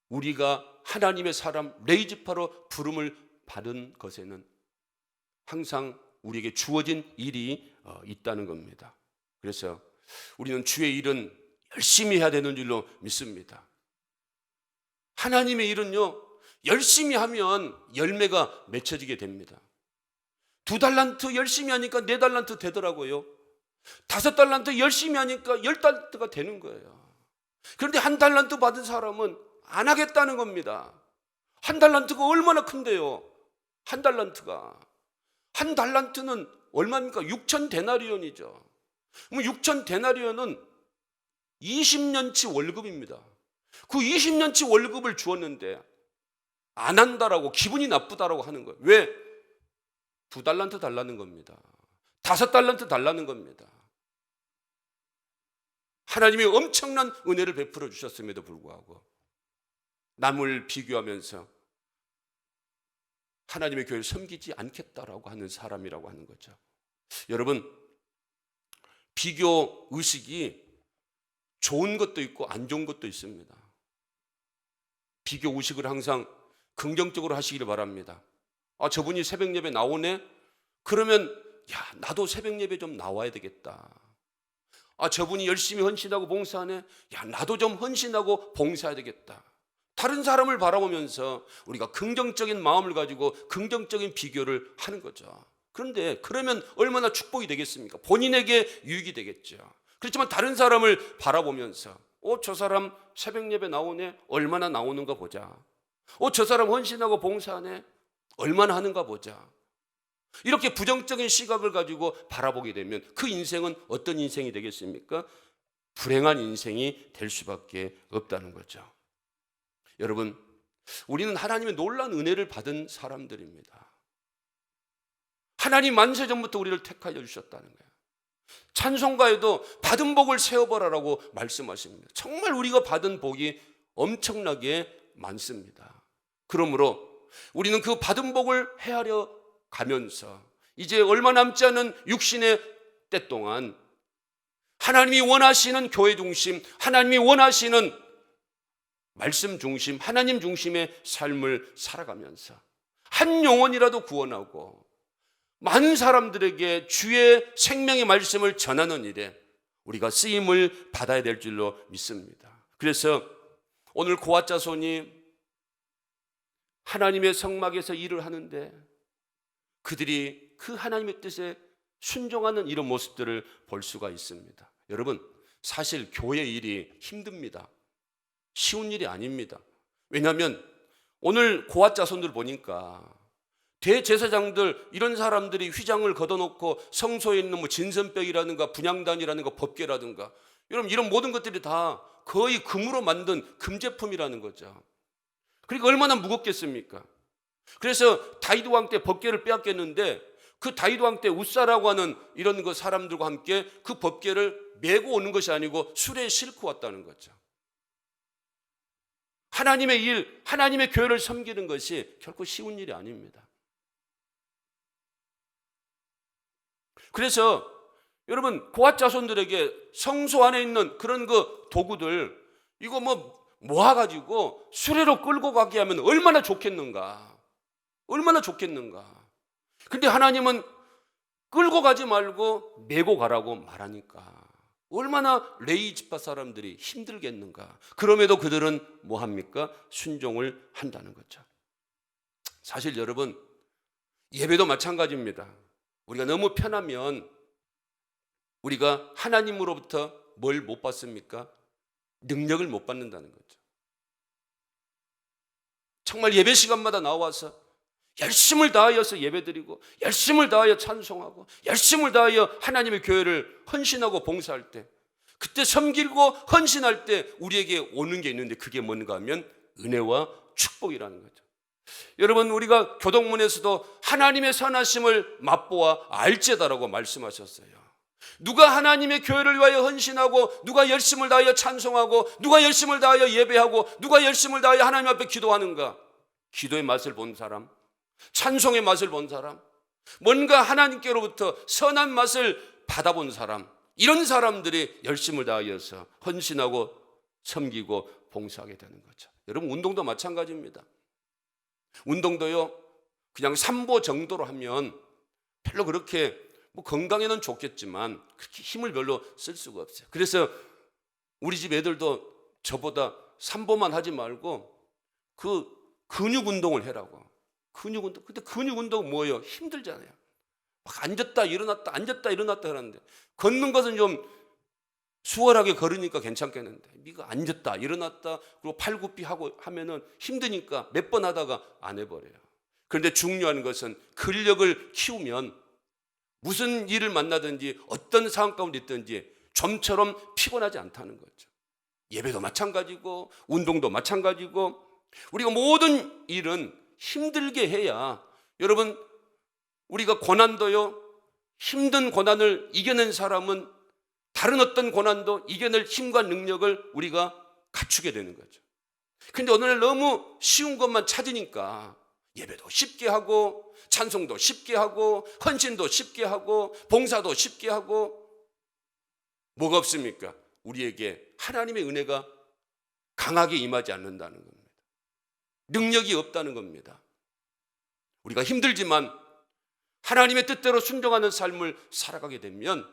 우리가 하나님의 사람 레이지파로 부름을 받은 것에는 항상 우리에게 주어진 일이 있다는 겁니다. 그래서 우리는 주의 일은 열심히 해야 되는 줄로 믿습니다. 하나님의 일은요, 열심히 하면 열매가 맺혀지게 됩니다. 2달란트 열심히 하니까 4달란트 되더라고요. 5달란트 열심히 하니까 10달란트가 되는 거예요. 그런데 1달란트 받은 사람은 안 하겠다는 겁니다. 1달란트가 얼마나 큰데요? 1달란트가. 1달란트는 얼마입니까? 6,000데나리온이죠. 그럼 6,000데나리온은 20년치 월급입니다. 그 20년치 월급을 주었는데 안 한다라고, 기분이 나쁘다라고 하는 거예요. 왜? 2달란트 달라는 겁니다. 5달란트 달라는 겁니다. 하나님이 엄청난 은혜를 베풀어 주셨음에도 불구하고 남을 비교하면서 하나님의 교회를 섬기지 않겠다라고 하는 사람이라고 하는 거죠. 여러분, 비교 의식이 좋은 것도 있고 안 좋은 것도 있습니다. 비교 의식을 항상 긍정적으로 하시기를 바랍니다. 아, 저분이 새벽 예배 나오네? 그러면 야, 나도 새벽 예배 좀 나와야 되겠다. 아, 저분이 열심히 헌신하고 봉사하네? 야, 나도 좀 헌신하고 봉사해야 되겠다. 다른 사람을 바라보면서 우리가 긍정적인 마음을 가지고 긍정적인 비교를 하는 거죠. 그런데 그러면 얼마나 축복이 되겠습니까? 본인에게 유익이 되겠죠. 그렇지만 다른 사람을 바라보면서 저 사람 새벽 예배 나오네? 얼마나 나오는가 보자. 저 사람 헌신하고 봉사하네? 얼마나 하는가 보자. 이렇게 부정적인 시각을 가지고 바라보게 되면 그 인생은 어떤 인생이 되겠습니까? 불행한 인생이 될 수밖에 없다는 거죠. 여러분, 우리는 하나님의 놀라운 은혜를 받은 사람들입니다. 하나님 만세 전부터 우리를 택하여 주셨다는 거예요. 찬송가에도 받은 복을 세어보라라고 말씀하십니다. 정말 우리가 받은 복이 엄청나게 많습니다. 그러므로 우리는 그 받은 복을 헤아려 가면서 이제 얼마 남지 않은 육신의 때 동안 하나님이 원하시는 교회 중심, 하나님이 원하시는 말씀 중심, 하나님 중심의 삶을 살아가면서 한 영혼이라도 구원하고 많은 사람들에게 주의 생명의 말씀을 전하는 일에 우리가 쓰임을 받아야 될 줄로 믿습니다. 그래서 오늘 고아 자손이 하나님의 성막에서 일을 하는데 그들이 그 하나님의 뜻에 순종하는 이런 모습들을 볼 수가 있습니다. 여러분, 사실 교회 일이 힘듭니다. 쉬운 일이 아닙니다. 왜냐하면 오늘 고아 자손들 보니까 대제사장들 이런 사람들이 휘장을 걷어놓고 성소에 있는 뭐 진선벽이라든가 분향단이라든가 법궤라든가 여러분 이런 모든 것들이 다 거의 금으로 만든 금제품이라는 거죠. 그러니까 얼마나 무겁겠습니까? 그래서 다윗 왕 때 법궤를 빼앗겼는데 그 다윗 왕 때 웃사라고 하는 이런 그 사람들과 함께 그 법궤를 메고 오는 것이 아니고 수레에 싣고 왔다는 거죠. 하나님의 일, 하나님의 교회를 섬기는 것이 결코 쉬운 일이 아닙니다. 그래서 여러분 고아 자손들에게 성소 안에 있는 그런 그 도구들 이거 모아가지고 수레로 끌고 가게 하면 얼마나 좋겠는가. 얼마나 좋겠는가. 근데 하나님은 끌고 가지 말고 메고 가라고 말하니까 얼마나 레위 지파 사람들이 힘들겠는가. 그럼에도 그들은 뭐합니까? 순종을 한다는 거죠. 사실 여러분 예배도 마찬가지입니다. 우리가 너무 편하면 우리가 하나님으로부터 뭘 못 받습니까? 능력을 못 받는다는 거죠. 정말 예배 시간마다 나와서 열심을 다하여서 예배드리고 열심을 다하여 찬송하고 열심을 다하여 하나님의 교회를 헌신하고 봉사할 때 그때 섬기고 헌신할 때 우리에게 오는 게 있는데 그게 뭔가 하면 은혜와 축복이라는 거죠. 여러분 우리가 교동문에서도 하나님의 선하심을 맛보아 알지다라고 말씀하셨어요. 누가 하나님의 교회를 위하여 헌신하고 누가 열심을 다하여 찬송하고 누가 열심을 다하여 예배하고 누가 열심을 다하여 하나님 앞에 기도하는가? 기도의 맛을 본 사람, 찬송의 맛을 본 사람, 뭔가 하나님께로부터 선한 맛을 받아본 사람, 이런 사람들이 열심을 다하여서 헌신하고 섬기고 봉사하게 되는 거죠. 여러분 운동도 마찬가지입니다. 운동도요 그냥 삼보 정도로 하면 별로 그렇게 건강에는 좋겠지만 그렇게 힘을 별로 쓸 수가 없어요. 그래서 우리 집 애들도 저보다 삼보만 하지 말고 그 근육 운동을 해라고. 근육 운동. 근데 근육 운동 뭐예요? 힘들잖아요. 막 앉았다 일어났다 앉았다 일어났다 하는데 걷는 것은 좀 수월하게 걸으니까 괜찮겠는데 이거 앉았다 일어났다 그리고 팔굽히 하고 하면은 힘드니까 몇 번 하다가 안 해버려요. 그런데 중요한 것은 근력을 키우면 무슨 일을 만나든지 어떤 상황 가운데 있든지 좀처럼 피곤하지 않다는 거죠. 예배도 마찬가지고 운동도 마찬가지고 우리가 모든 일은 힘들게 해야 여러분 우리가 고난도요 힘든 고난을 이겨낸 사람은 다른 어떤 고난도 이겨낼 힘과 능력을 우리가 갖추게 되는 거죠. 그런데 어느 날 너무 쉬운 것만 찾으니까 예배도 쉽게 하고 찬송도 쉽게 하고 헌신도 쉽게 하고 봉사도 쉽게 하고 뭐가 없습니까? 우리에게 하나님의 은혜가 강하게 임하지 않는다는 겁니다. 능력이 없다는 겁니다. 우리가 힘들지만 하나님의 뜻대로 순종하는 삶을 살아가게 되면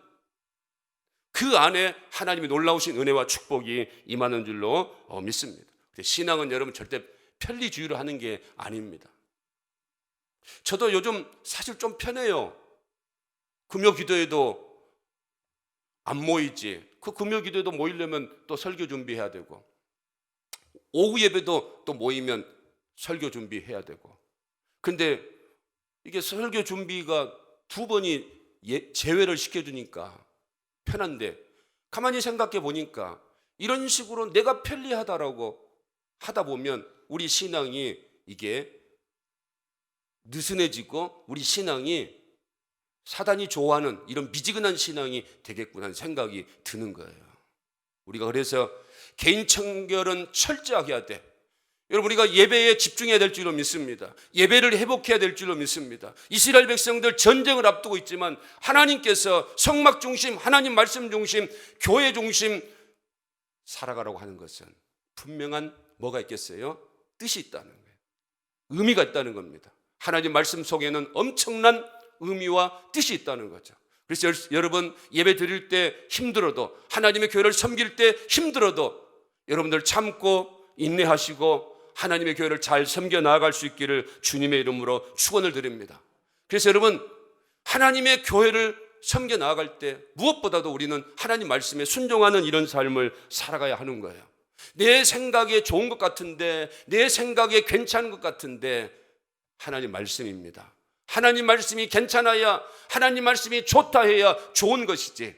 그 안에 하나님의 놀라우신 은혜와 축복이 임하는 줄로 믿습니다. 신앙은 여러분 절대 편리주의로 하는 게 아닙니다. 저도 요즘 사실 좀 편해요. 금요 기도에도 안 모이지. 그 금요 기도에도 모이려면 또 설교 준비해야 되고 오후 예배도 또 모이면 설교 준비해야 되고 근데 이게 설교 준비가 두 번이 제외를 시켜주니까 편한데 가만히 생각해 보니까 이런 식으로 내가 편리하다라고 하다 보면 우리 신앙이 이게 느슨해지고 우리 신앙이 사단이 좋아하는 이런 미지근한 신앙이 되겠구나 하는 생각이 드는 거예요. 우리가 그래서 개인 청결은 철저하게 해야 돼. 여러분, 우리가 예배에 집중해야 될 줄로 믿습니다. 예배를 회복해야 될 줄로 믿습니다. 이스라엘 백성들 전쟁을 앞두고 있지만 하나님께서 성막 중심, 하나님 말씀 중심, 교회 중심 살아가라고 하는 것은 분명한 뭐가 있겠어요? 뜻이 있다는 거예요. 의미가 있다는 겁니다. 하나님 말씀 속에는 엄청난 의미와 뜻이 있다는 거죠. 그래서 여러분, 예배 드릴 때 힘들어도, 하나님의 교회를 섬길 때 힘들어도 여러분들 참고 인내하시고 하나님의 교회를 잘 섬겨 나아갈 수 있기를 주님의 이름으로 축원을 드립니다. 그래서 여러분, 하나님의 교회를 섬겨 나아갈 때 무엇보다도 우리는 하나님 말씀에 순종하는 이런 삶을 살아가야 하는 거예요. 내 생각에 좋은 것 같은데, 내 생각에 괜찮은 것 같은데 하나님 말씀입니다. 하나님 말씀이 괜찮아야, 하나님 말씀이 좋다 해야 좋은 것이지,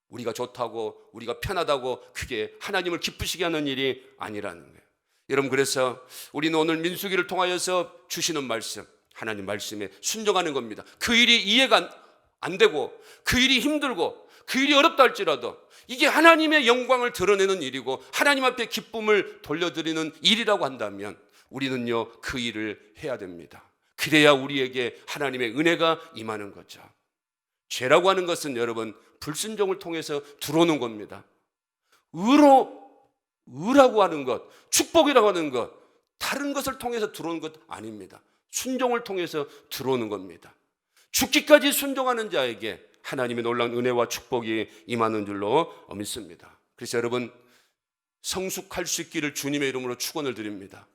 우리가 좋다고, 우리가 편하다고 그게 하나님을 기쁘시게 하는 일이 아니라는 거예요. 여러분, 그래서 우리는 오늘 민수기를 통하여서 주시는 말씀, 하나님 말씀에 순종하는 겁니다. 그 일이 이해가 안 되고, 그 일이 힘들고, 그 일이 어렵다 할지라도 이게 하나님의 영광을 드러내는 일이고 하나님 앞에 기쁨을 돌려드리는 일이라고 한다면 우리는요, 그 일을 해야 됩니다. 그래야 우리에게 하나님의 은혜가 임하는 거죠. 죄라고 하는 것은 여러분, 불순종을 통해서 들어오는 겁니다. 의라고 하는 것, 축복이라고 하는 것, 다른 것을 통해서 들어오는 것 아닙니다. 순종을 통해서 들어오는 겁니다. 죽기까지 순종하는 자에게 하나님의 놀라운 은혜와 축복이 임하는 줄로 믿습니다. 그래서 여러분, 성숙할 수 있기를 주님의 이름으로 축원을 드립니다.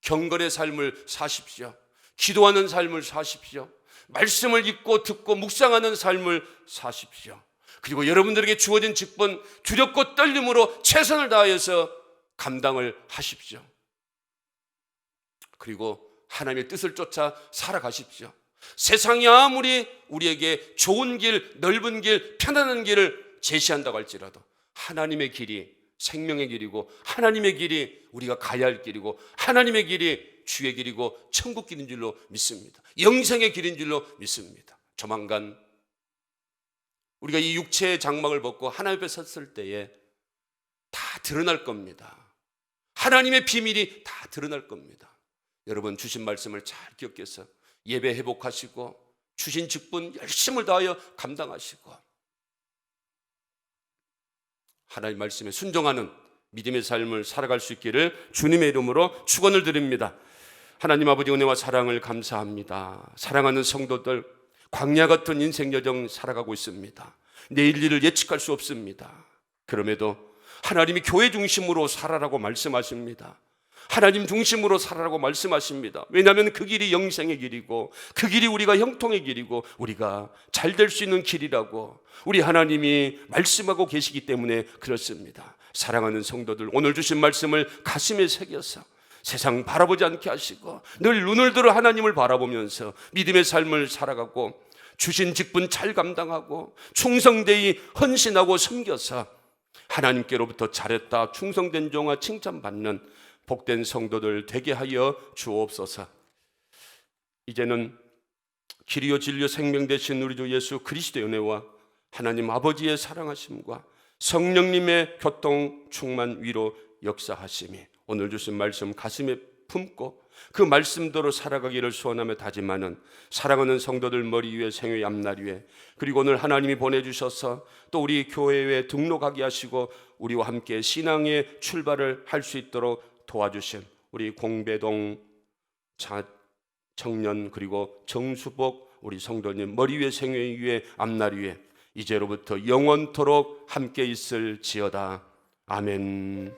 경건의 삶을 사십시오. 기도하는 삶을 사십시오. 말씀을 읽고 듣고 묵상하는 삶을 사십시오. 그리고 여러분들에게 주어진 직분 두렵고 떨림으로 최선을 다하여서 감당을 하십시오. 그리고 하나님의 뜻을 쫓아 살아가십시오. 세상이 아무리 우리에게 좋은 길, 넓은 길, 편안한 길을 제시한다고 할지라도 하나님의 길이 생명의 길이고, 하나님의 길이 우리가 가야 할 길이고, 하나님의 길이 주의 길이고 천국 길인 줄로 믿습니다. 영생의 길인 줄로 믿습니다. 조만간 우리가 이 육체의 장막을 벗고 하나님 앞에 섰을 때에 다 드러날 겁니다. 하나님의 비밀이 다 드러날 겁니다. 여러분, 주신 말씀을 잘 기억해서 예배 회복하시고 주신 직분 열심을 다하여 감당하시고 하나님 말씀에 순종하는 믿음의 삶을 살아갈 수 있기를 주님의 이름으로 축원을 드립니다. 하나님 아버지, 은혜와 사랑을 감사합니다. 사랑하는 성도들, 광야 같은 인생 여정 살아가고 있습니다. 내일 일을 예측할 수 없습니다. 그럼에도 하나님이 교회 중심으로 살아라고 말씀하십니다. 하나님 중심으로 살아라고 말씀하십니다. 왜냐하면 그 길이 영생의 길이고, 그 길이 우리가 형통의 길이고, 우리가 잘 될 수 있는 길이라고 우리 하나님이 말씀하고 계시기 때문에 그렇습니다. 사랑하는 성도들, 오늘 주신 말씀을 가슴에 새겨서 세상 바라보지 않게 하시고 늘 눈을 들어 하나님을 바라보면서 믿음의 삶을 살아가고 주신 직분 잘 감당하고 충성되이 헌신하고 섬겨서 하나님께로부터 잘했다, 충성된 종아 칭찬받는 복된 성도들 되게 하여 주옵소서. 이제는 길이요 진리요 생명 되신 우리 주 예수 그리스도의 은혜와 하나님 아버지의 사랑하심과 성령님의 교통 충만 위로 역사하심이 오늘 주신 말씀 가슴에 품고 그 말씀대로 살아가기를 소원하며 다짐하는 사랑하는 성도들 머리 위에 생의 앞날 위에, 그리고 오늘 하나님이 보내주셔서 또 우리 교회에 등록하게 하시고 우리와 함께 신앙의 출발을 할 수 있도록 도와주신 우리 공배동 청년 그리고 정수복 우리 성도님 머리 위에 생의 위에 앞날 위에 이제로부터 영원토록 함께 있을지어다. 아멘.